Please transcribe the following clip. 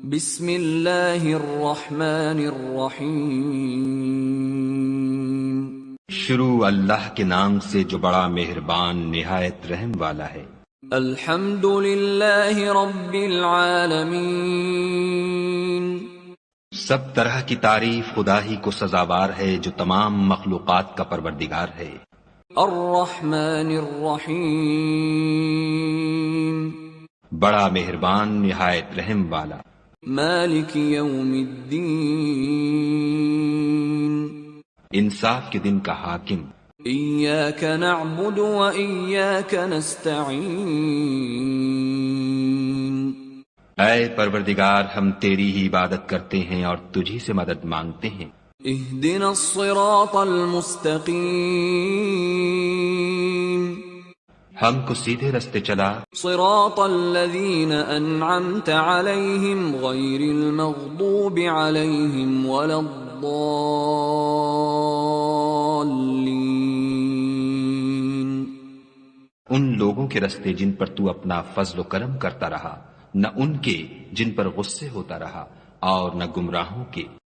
بسم اللہ الرحمن الرحیم۔ شروع اللہ کے نام سے جو بڑا مہربان نہایت رحم والا ہے۔ الحمد للہ رب العالمین۔ سب طرح کی تعریف خدا ہی کو سزاوار ہے جو تمام مخلوقات کا پروردگار ہے۔ الرحمن الرحیم۔ بڑا مہربان نہایت رحم والا۔ مالک یوم الدین۔ انصاف کے دن کا حاکم۔ ایاک نعبد و ایاک نستعین۔ اے پروردگار ہم تیری ہی عبادت کرتے ہیں اور تجھی سے مدد مانگتے ہیں۔ اہدنا الصراط المستقیم۔ ہم کو سیدھے رستے چلا۔ صراط الذین انعمت علیہم غیر المغضوب علیہم ولا الضالین۔ ان لوگوں کے رستے جن پر تو اپنا فضل و کرم کرتا رہا، نہ ان کے جن پر غصے ہوتا رہا، اور نہ گمراہوں کے